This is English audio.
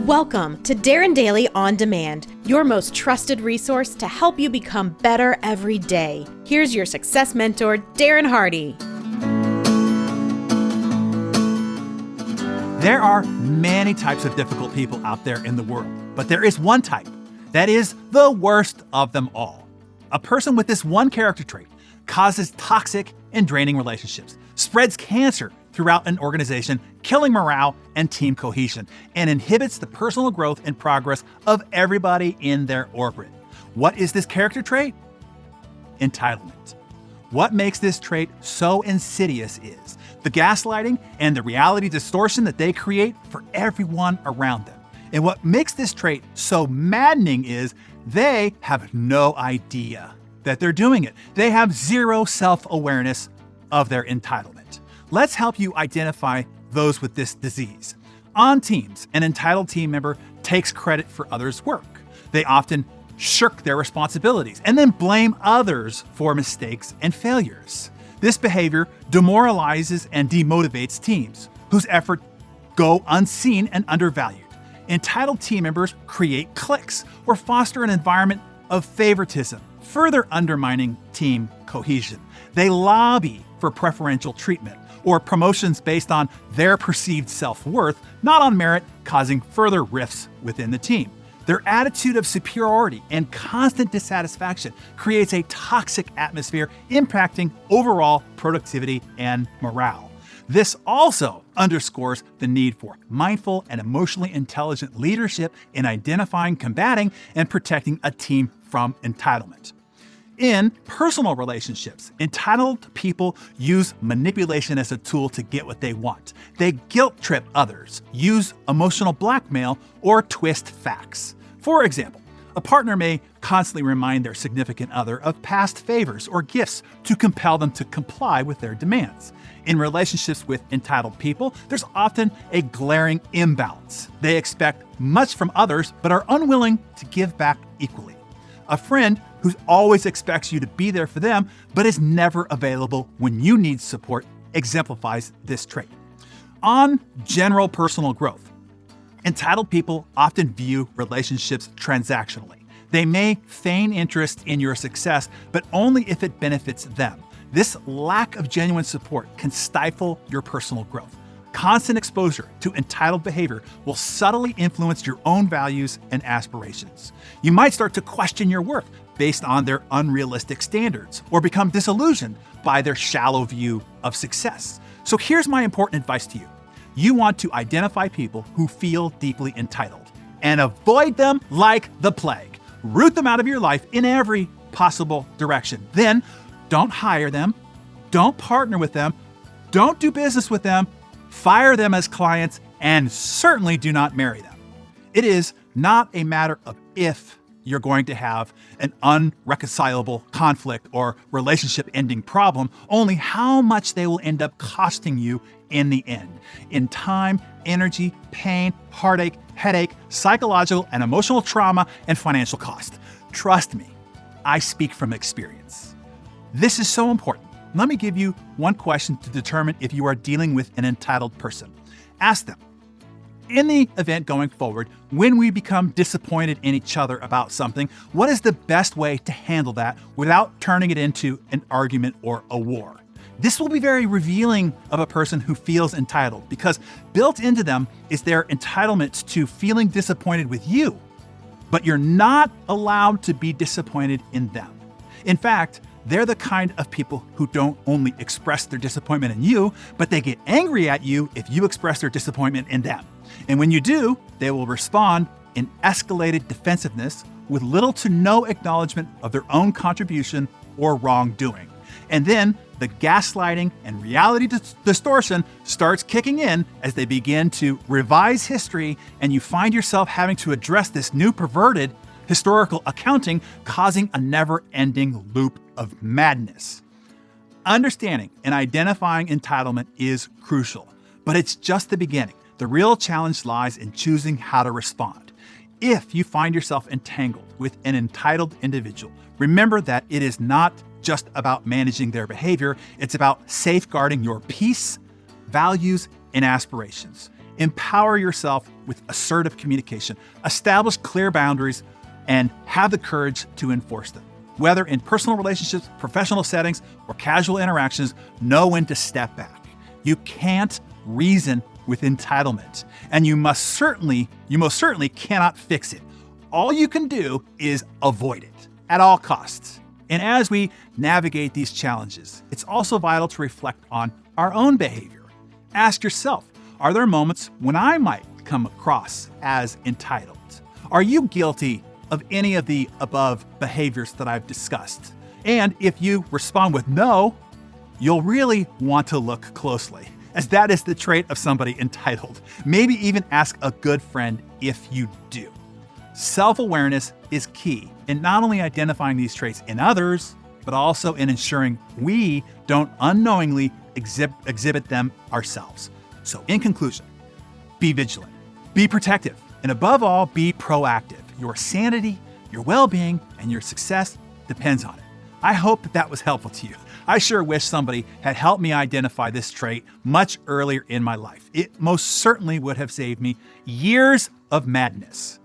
Welcome to Darren Daily On-Demand, your most trusted resource to help you become better every day. Here's your success mentor, Darren Hardy. There are many types of difficult people out there in the world, but there is one type that is the worst of them all. A person with this one character trait causes toxic and draining relationships, spreads cancer throughout an organization, killing morale and team cohesion, and inhibits the personal growth and progress of everybody in their orbit. What is this character trait? Entitlement. What makes this trait so insidious is the gaslighting and the reality distortion that they create for everyone around them. And what makes this trait so maddening is they have no idea that they're doing it. They have zero self-awareness of their entitlement. Let's help you identify those with this disease. On teams, an entitled team member takes credit for others' work. They often shirk their responsibilities and then blame others for mistakes and failures. This behavior demoralizes and demotivates teams whose efforts go unseen and undervalued. Entitled team members create cliques or foster an environment of favoritism, further undermining team cohesion. They lobby for preferential treatment or promotions based on their perceived self-worth, not on merit, causing further rifts within the team. Their attitude of superiority and constant dissatisfaction creates a toxic atmosphere impacting overall productivity and morale. This also underscores the need for mindful and emotionally intelligent leadership in identifying, combating, and protecting a team from entitlement. In personal relationships, entitled people use manipulation as a tool to get what they want. They guilt trip others, use emotional blackmail, or twist facts. For example, a partner may constantly remind their significant other of past favors or gifts to compel them to comply with their demands. In relationships with entitled people, there's often a glaring imbalance. They expect much from others, but are unwilling to give back equally. A friend who always expects you to be there for them, but is never available when you need support, exemplifies this trait. On general personal growth, entitled people often view relationships transactionally. They may feign interest in your success, but only if it benefits them. This lack of genuine support can stifle your personal growth. Constant exposure to entitled behavior will subtly influence your own values and aspirations. You might start to question your worth based on their unrealistic standards or become disillusioned by their shallow view of success. So here's my important advice to you. You want to identify people who feel deeply entitled and avoid them like the plague. Root them out of your life in every possible direction. Then don't hire them, don't partner with them, don't do business with them, fire them as clients, and certainly do not marry them. It is not a matter of if you're going to have an unreconcilable conflict or relationship-ending problem, only how much they will end up costing you in the end. In time, energy, pain, heartache, headache, psychological and emotional trauma, and financial cost. Trust me, I speak from experience. This is so important. Let me give you one question to determine if you are dealing with an entitled person. Ask them, in the event going forward, when we become disappointed in each other about something, what is the best way to handle that without turning it into an argument or a war? This will be very revealing of a person who feels entitled because built into them is their entitlement to feeling disappointed with you, but you're not allowed to be disappointed in them. In fact, they're the kind of people who don't only express their disappointment in you, but they get angry at you if you express their disappointment in them. And when you do, they will respond in escalated defensiveness with little to no acknowledgement of their own contribution or wrongdoing. And then the gaslighting and reality distortion starts kicking in as they begin to revise history, and you find yourself having to address this new perverted historical accounting, causing a never-ending loop of madness. Understanding and identifying entitlement is crucial, but it's just the beginning. The real challenge lies in choosing how to respond. If you find yourself entangled with an entitled individual, remember that it is not just about managing their behavior, it's about safeguarding your peace, values, and aspirations. Empower yourself with assertive communication. Establish clear boundaries and have the courage to enforce them. Whether in personal relationships, professional settings, or casual interactions, know when to step back. You can't reason with entitlement, and you most certainly cannot fix it. All you can do is avoid it at all costs. And as we navigate these challenges, it's also vital to reflect on our own behavior. Ask yourself, are there moments when I might come across as entitled? Are you guilty of any of the above behaviors that I've discussed? And if you respond with no, you'll really want to look closely, as that is the trait of somebody entitled. Maybe even ask a good friend if you do. Self-awareness is key in not only identifying these traits in others, but also in ensuring we don't unknowingly exhibit them ourselves. So in conclusion, be vigilant, be protective, and above all, be proactive. Your sanity, your well-being, and your success depends on it. I hope that was helpful to you. I sure wish somebody had helped me identify this trait much earlier in my life. It most certainly would have saved me years of madness.